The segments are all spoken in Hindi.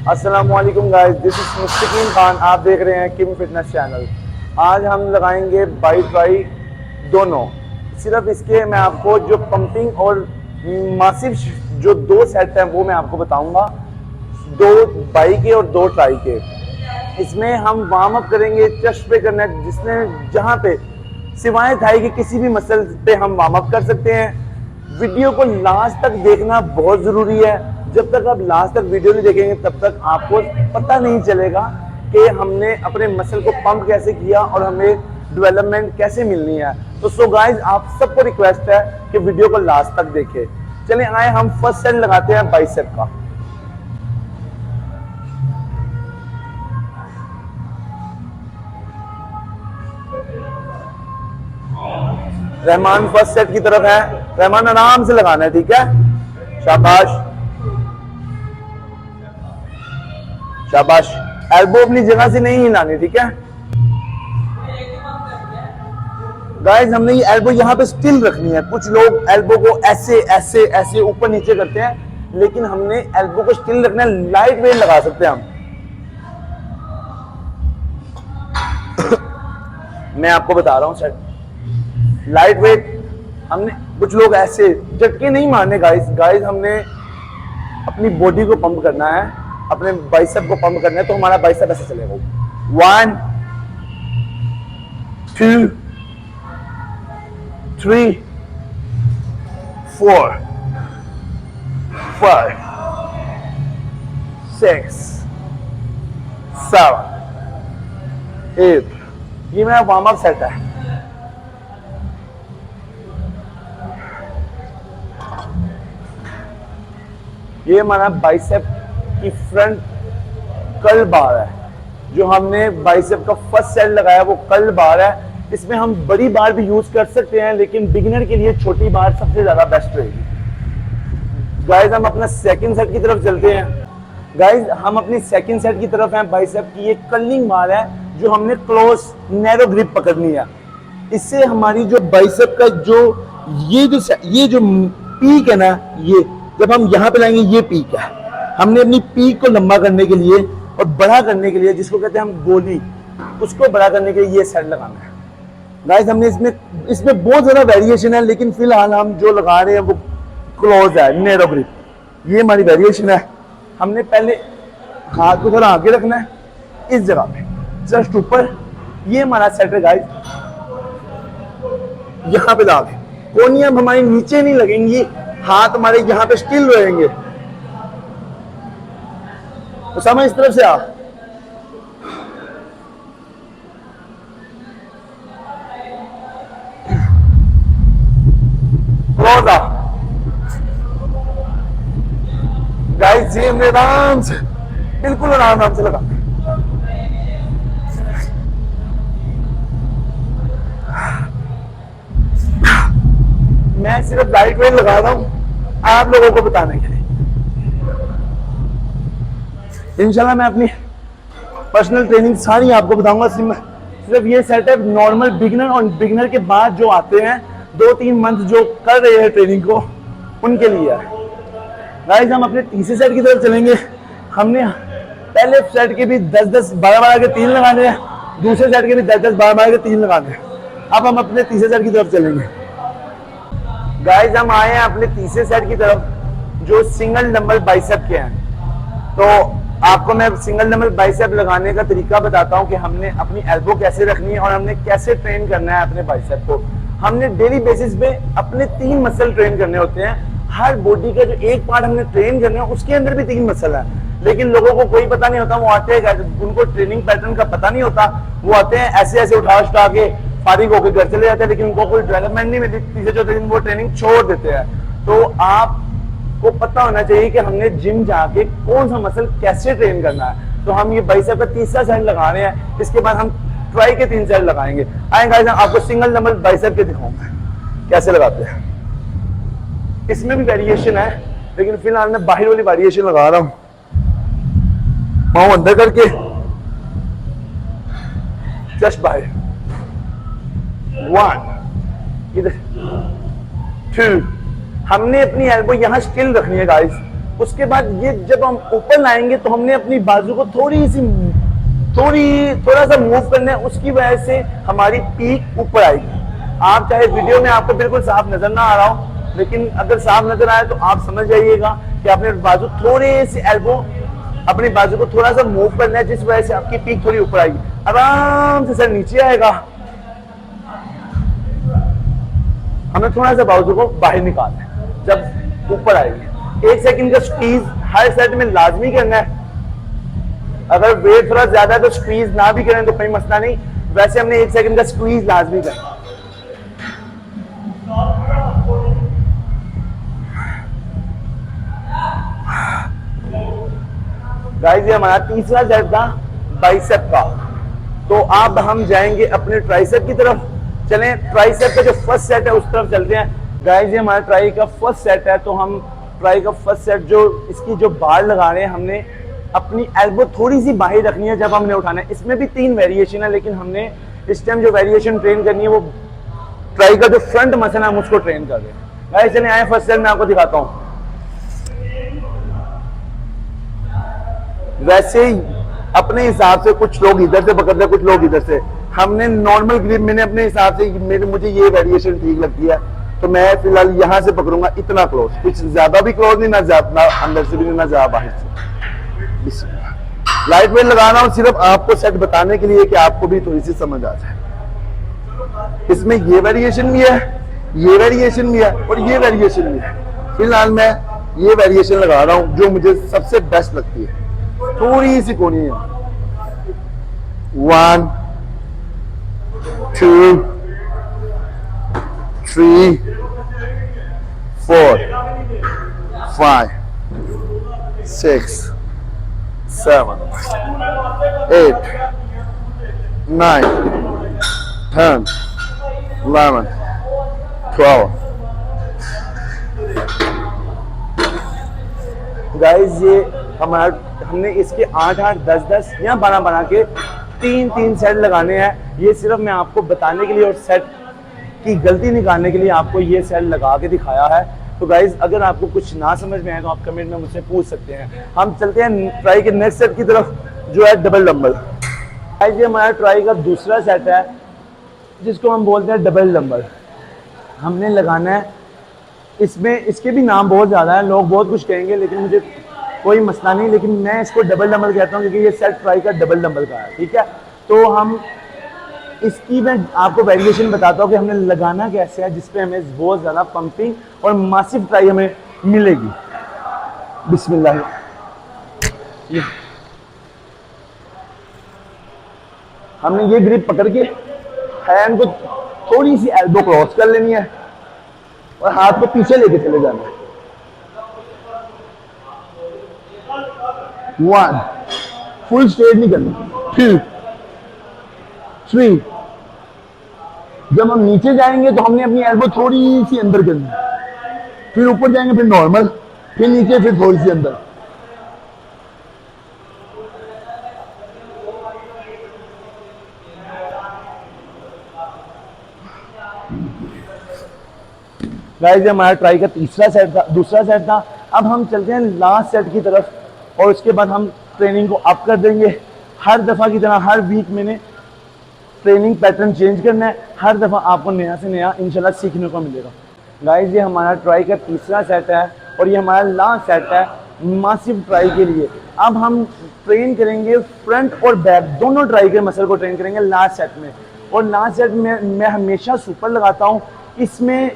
अस्सलामुअलैकुम गाइस, दिस इज मुस्तकीम खान। आप देख रहे हैं किम फिटनेस चैनल। आज हम लगाएंगे बाई ट्राई दोनों। सिर्फ इसके मैं आपको जो पंपिंग और मासिव जो दो सेट हैं वो मैं आपको बताऊंगा, दो बाई के और दो ट्राई के। इसमें हम वार्म अप करेंगे चेस्ट पे करना है, जिसने जहाँ पे सिवाय थाई के किसी भी मसल पे हम वार्म अप कर सकते हैं। वीडियो को लास्ट तक देखना बहुत ज़रूरी है। जब तक आप लास्ट तक वीडियो नहीं देखेंगे तब तक आपको पता नहीं चलेगा कि हमने अपने मसल को पंप कैसे किया और हमें डेवलपमेंट कैसे मिलनी है। तो सो गाइज, आप सबको रिक्वेस्ट है कि वीडियो को लास्ट तक देखें। चलिए आए हम फर्स्ट सेट लगाते हैं बाइसेप का। रहमान फर्स्ट सेट की तरफ है। रहमान आराम से लगाना है, ठीक है? शाबाश शाबाश। एल्बो अपनी जगह से नहीं हिलानी, ठीक है गाइस? हमने ये एल्बो यहाँ पे स्टिल रखनी है। कुछ लोग एल्बो को ऐसे ऐसे ऐसे ऊपर नीचे करते हैं, लेकिन हमने एल्बो को स्टिल रखना है। लाइट वेट लगा सकते हैं हम। मैं आपको बता रहा हूँ सर, लाइट वेट हमने, कुछ लोग ऐसे झटके नहीं मारने गाइस। हमने अपनी बॉडी को पंप करना है, अपने बाइसेप को पंप करना है। तो हमारा बाइसेप ऐसे चलेगा, 1 2 3 4 5 6 7 8। ये मेरा वार्म अप सेट है। ये हमारा बाइसेप की फ्रंट कर्ल बार है। जो हमने बाइसेप का फर्स्ट सेट लगाया वो कर्ल बार है। इसमें हम बड़ी बार भी यूज कर सकते हैं, लेकिन बिगिनर के लिए छोटी बार सबसे ज्यादा बेस्ट रहेगी। गाइस हम अपना सेकंड सेट की तरफ चलते हैं। गाइस हम अपनी सेकंड सेट की तरफ हैं। बाइसेप की एक कर्लिंग बार है जो हमने क्लोज नैरो ग्रिप पकड़नी है। इससे हमारी जो बाइसेप का ये जो पीक है ना, ये जब हम यहाँ पे लाएंगे ये पीक है। हमने अपनी पीक को लंबा करने के लिए और बड़ा करने के लिए, जिसको कहते हैं हम गोली, उसको बड़ा करने के लिए ये सेट लगाना है। गाइस हमने इसमें बहुत ज्यादा वेरिएशन है, लेकिन फिलहाल हम जो लगा रहे हैं वो क्लोज है, नैरो ग्रिप। ये हमारी वेरिएशन है। हमने पहले हाथ को थोड़ा आगे रखना है, इस जगह पे जस्ट ऊपर। ये हमारा सेट है गाइस। यहाँ पे लाके कोनियां हमारी नीचे नहीं लगेंगी, हाथ हमारे यहाँ पे स्टिल रहेंगे। उसामा इस तरफ से आ। क्लोज आ गाइस। ये हमने आराम से, बिल्कुल आराम से लगा। मैं सिर्फ लाइट वेट लगा रहा हूं आप लोगों को बताने के लिए। इंशाल्लाह मैं अपनी पर्सनल ट्रेनिंग सारी आपको बताऊंगा। सिर्फ ये सेटअप नॉर्मल बिगिनर और बिगिनर के बाद जो आते हैं 2-3 मंथ जो कर रहे हैं ट्रेनिंग को, उनके लिए है। गाइस हम अपने तीसरे सेट की तरफ चलेंगे। हमने पहले सेट के भी 10-10 12-12 के 3 लगाने हैं, दूसरे सेट के भी 10-10 12-12 के 3 लगाने हैं। अब हम अपने तीसरे सेट की तरफ चलेंगे। गाइस हम आए हैं अपने तीसरे सेट की तरफ, जो सिंगल डंबल बाइसेप के हैं। तो आपको मैं सिंगल डंबल बाइसेप लगाने का तरीका बताता हूं कि हमने अपनी एल्बो कैसे रखनी है और हमने कैसे ट्रेन करना है अपने बाइसेप को। हमने डेली बेसिस पे अपने 3 मसल ट्रेन करने होते हैं। हर बॉडी का जो एक पार्ट हमने ट्रेन करना है उसके अंदर भी 3 मसल है, लेकिन लोगों को कोई पता नहीं होता। वो आते हैं, उनको ट्रेनिंग पैटर्न का पता नहीं होता। वो आते हैं ऐसे ऐसे उठा के फारिग होकर घर चले जाते हैं, लेकिन उनको कोई डेवलपमेंट नहीं मिलती। तीसरे चौथे दिन वो ट्रेनिंग छोड़ देते हैं। तो आपको पता होना चाहिए कि हमने जिम जाके कौन सा मसल कैसे ट्रेन करना है। तो हम ये बाइसेप का तीसरा सेट लगा रहे हैं। इसके बाद हम ट्राई के 3 सेट लगाएंगे। आए गाइस आपको सिंगल डंबल बाइसेप के दिखाऊंगा कैसे लगाते हैं। इसमें भी वेरिएशन है, लेकिन फिलहाल मैं बाहर वाली वेरिएशन लगा रहा हूं। पाँव अंदर करके, जस्ट बाहर। 1 इधर 2। हमने अपनी एल्बो यहां स्टिल रखनी है गाइस। उसके बाद ये जब हम ऊपर लाएंगे तो हमने अपनी बाजू को थोड़ा सा मूव करना है, उसकी वजह से हमारी पीक ऊपर आएगी। आप चाहे वीडियो में आपको बिल्कुल साफ नजर ना आ रहा हो, लेकिन अगर साफ नजर आए तो आप समझ जाइएगा कि आपने बाजू थोड़े से एल्बो अपनी बाजू को थोड़ा सा मूव करना है, जिस वजह से आपकी पीक थोड़ी ऊपर आएगी। आराम से सर नीचे आएगा, हमें थोड़ा सा बाजू को बाहर निकालना है जब ऊपर आएगी। 1 सेकंड का स्क्वीज हर सेट में लाजमी करना है। अगर वेट थोड़ा ज्यादा है तो स्क्वीज ना भी करें तो कोई मसला नहीं, वैसे हमने 1 सेकंड का स्क्वीज लाजमी करना। गाइस ये हमारा तीसरा सेट था बाइसेप का। तो अब हम जाएंगे अपने ट्राइसेप की तरफ। चलें, ट्राइसेप का जो फर्स्ट सेट है उस तरफ चलते हैं। गाइस ये हमारा ट्राई का फर्स्ट सेट है, तो हम ट्राई का फर्स्ट सेट जो इसकी जो बार लगा रहे हैं, हमने अपनी एल्बो थोड़ी सी बाहर रखनी है जब हमने उठाना है। इसमें भी 3 वेरिएशन है, लेकिन हमने इस टाइम जो वेरिएशन ट्रेन करनी है वो ट्राई का जो फ्रंट मसल है हम उसको ट्रेन कर रहे हैं। गाइस चलें आए फर्स्ट सेट में आपको दिखाता हूँ। वैसे ही अपने हिसाब से कुछ लोग इधर से पकड़ते हैं, कुछ लोग इधर से। हमने नॉर्मल ग्रिप, मैंने अपने हिसाब से मुझे ये वेरिएशन ठीक लगती है, तो मैं फिलहाल यहाँ से पकड़ूंगा इतना क्लोज, कुछ ज्यादा भी क्लोज नहीं, ना ज्यादा अंदर से भी नहीं, ना ज्यादा बाहर से। लाइट वेट लगा रहा हूँ सिर्फ आपको सेट बताने के लिए कि आपको भी थोड़ी सी समझ आ जाए। इसमें ये वेरिएशन भी है, ये वेरिएशन भी है और ये वेरिएशन भी है। फिलहाल मैं ये वेरिएशन लगा रहा हूँ जो मुझे सबसे बेस्ट लगती है, थोड़ी सी कोनी है। 1 2 3 4 5 6 7 8 9 10 11 12। गाइस ये हमने इसके 8 8 10 10 या 12 बना के 3 सेट लगाने हैं। ये सिर्फ मैं आपको बताने के लिए और सेट की गलती निकालने के लिए आपको ये सेट लगा के दिखाया है। तो गाइज अगर आपको कुछ ना समझ में आए तो आप कमेंट में मुझसे पूछ सकते हैं। हम चलते हैं ट्राई के नेक्स्ट सेट की तरफ जो है डबल डंबल। गाइज ये हमारा ट्राई का दूसरा सेट है जिसको हम बोलते हैं डबल डंबल। हमने लगाना है, इसमें इसके भी नाम बहुत ज़्यादा है, लोग बहुत कुछ कहेंगे, लेकिन मुझे कोई मसला नहीं, लेकिन मैं इसको डबल डंबल कहता हूँ क्योंकि ये सेट ट्राई का डबल डंबल का है। ठीक है, तो हम इसकी मैं आपको वेरिएशन बताता हूँ कि हमने लगाना कैसे है जिसपे हमें बहुत ज़्यादा पंपिंग और मासिव ट्राई हमें मिलेगी। बिस्मिल्लाह। हमने ये ग्रिप पकड़ के हैंड को थोड़ी सी एल्बो क्रॉस कर लेनी है और हाथ को पीछे लेके चले जाना है। 1 फुल स्ट्रेट नहीं करना, 2 3। जब हम नीचे जाएंगे तो हमने अपनी एल्बो थोड़ी सी अंदर करनी, फिर ऊपर जाएंगे, फिर नॉर्मल, फिर नीचे, फिर थोड़ी सी अंदर। गाइस हमारा ट्राई का तीसरा सेट था, दूसरा सेट था। अब हम चलते हैं लास्ट सेट की तरफ और उसके बाद हम ट्रेनिंग को अप कर देंगे। हर दफ़ा की तरह हर वीक मैंने ट्रेनिंग पैटर्न चेंज करना है, हर दफ़ा आपको नया से नया इंशाल्लाह सीखने को मिलेगा। गाइस ये हमारा ट्राई का तीसरा सेट है और ये हमारा लास्ट सेट है मासिव ट्राई के लिए। अब हम ट्रेन करेंगे फ्रंट और बैक दोनों ट्राई के मसल को ट्रेन करेंगे लास्ट सेट में। और लास्ट सेट में मैं हमेशा सुपर लगाता हूँ, इसमें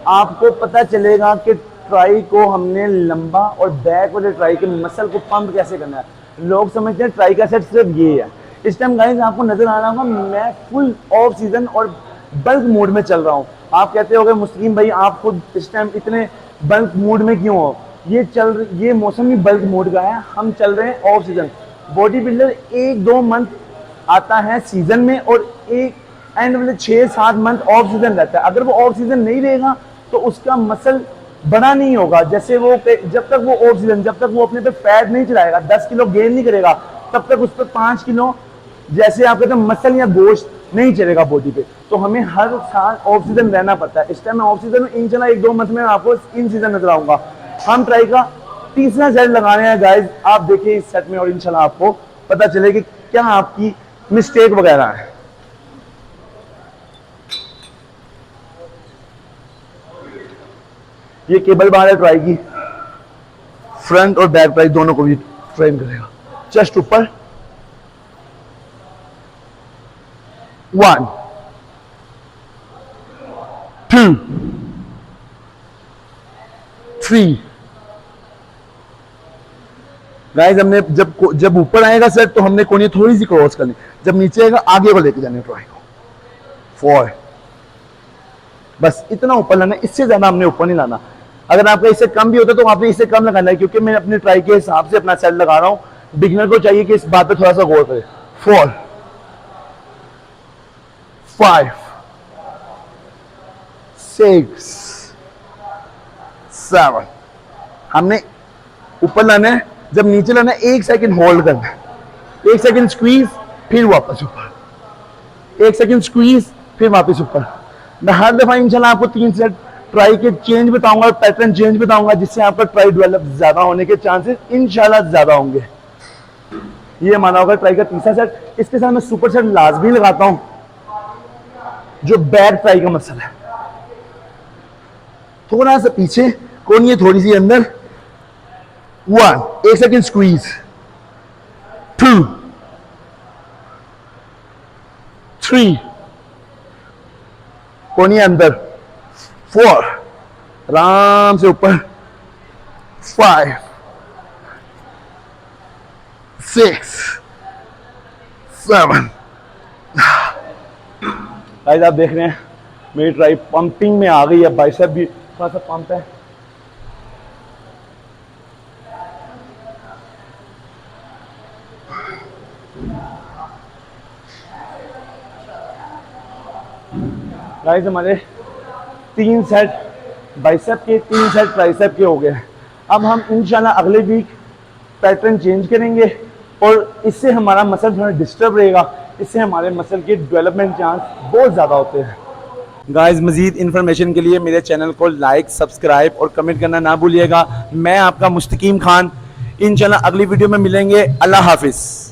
आपको पता चलेगा कि ट्राई को हमने लंबा और बैक वाले ट्राई के मसल को पंप कैसे करना है। लोग समझते हैं ट्राई का सेट सिर्फ ये है। इस टाइम गाइस आपको नजर आ रहा होगा मैं फुल ऑफ सीजन और बल्क मूड में चल रहा हूँ। आप कहते होगे मुस्लिम भाई आप खुद इस टाइम इतने बल्क मूड में क्यों हो? ये मौसम भी बल्क मूड का है, हम चल रहे हैं off season. Body builder 1-2 month आता है सीजन में और एक एंड मतलब 6-7 मंथ ऑफ सीजन रहता है। अगर वो ऑफ सीजन नहीं रहेगा तो उसका मसल बड़ा नहीं होगा। जैसे वो जब तक वो ऑफ सीजन, जब तक वो अपने पे फैट नहीं चलाएगा, 10 किलो गेन नहीं करेगा, तब तक उस पर 5 किलो जैसे आप कहते हैं मसल या गोश्त नहीं चलेगा बॉडी पे। तो हमें हर साल ऑफ सीजन रहना पड़ता है। इस टाइम मैं ऑफ सीजन में इंशाल्लाह 1-2 मंथ में आपको इन सीजन नजर आऊंगा। हम ट्राई का तीसरा सेट लगाने हैं गाइस, आप देखिए इस सेट में और इंशाल्लाह आपको पता चले कि क्या आपकी मिस्टेक वगैरह है। ये केबल बार है ट्राई की, फ्रंट और बैक ट्राई दोनों को भी ट्रेन करेगा। चेस्ट ऊपर, 1 2 3। गाइस हमने जब ऊपर आएगा सेट तो हमने कोनी थोड़ी सी क्रॉस करनी, जब नीचे आएगा आगे को लेके जाने ट्राई को। 4, बस इतना ऊपर लाना, इससे ज्यादा हमने ऊपर नहीं लाना। अगर आपका इससे कम भी होता तो आपने इससे कम लगाना है, क्योंकि मैं अपने ट्राई के हिसाब से अपना सेट लगा रहा हूं। बिगिनर को चाहिए कि इस बात पे थोड़ा सा गौर करे। 4 5 6 7। हमने ऊपर लाना है, जब नीचे लाना है 1 सेकंड होल्ड करना है, 1 सेकंड स्क्वीज, फिर वापस ऊपर, 1 सेकंड स्क्वीज, फिर वापस ऊपर। मैं हर दफा इंशाल्लाह आपको 3 सेट ट्राई के चेंज बताऊंगा और पैटर्न चेंज बताऊंगा, जिससे आपका ट्राई डेवलप ज्यादा होने के चांसेस इंशाल्लाह ज्यादा होंगे। ये माना होगा ट्राई का तीसरा सेट। इसके साथ मैं सुपर सेट लाजमी लगाता हूं, जो बैक ट्राई का मसला है। थोड़ा सा पीछे, कोनी थोड़ी सी अंदर। 1, 1 सेकंड स्क्वीज, 2 3, कोनी अंदर, 4, आराम से ऊपर, 5 6 7। गाइस आप देख रहे हैं मेरी ट्राई पंपिंग में आ गई है, बाइसेप भी थोड़ा सा पंप है। गाइस हमारे 3 सेट बाइसेप के, 3 सेट ट्राइसेप के हो गए हैं। अब हम इंशाल्लाह अगले वीक पैटर्न चेंज करेंगे और इससे हमारा मसल थोड़ा डिस्टर्ब रहेगा, इससे हमारे मसल के डेवलपमेंट चांस बहुत ज़्यादा होते हैं। गाइस मजीद इन्फॉर्मेशन के लिए मेरे चैनल को लाइक, सब्सक्राइब और कमेंट करना ना भूलिएगा। मैं आपका मुस्तकीम खान, इंशाल्लाह अगली वीडियो में मिलेंगे। अल्लाह हाफिज़।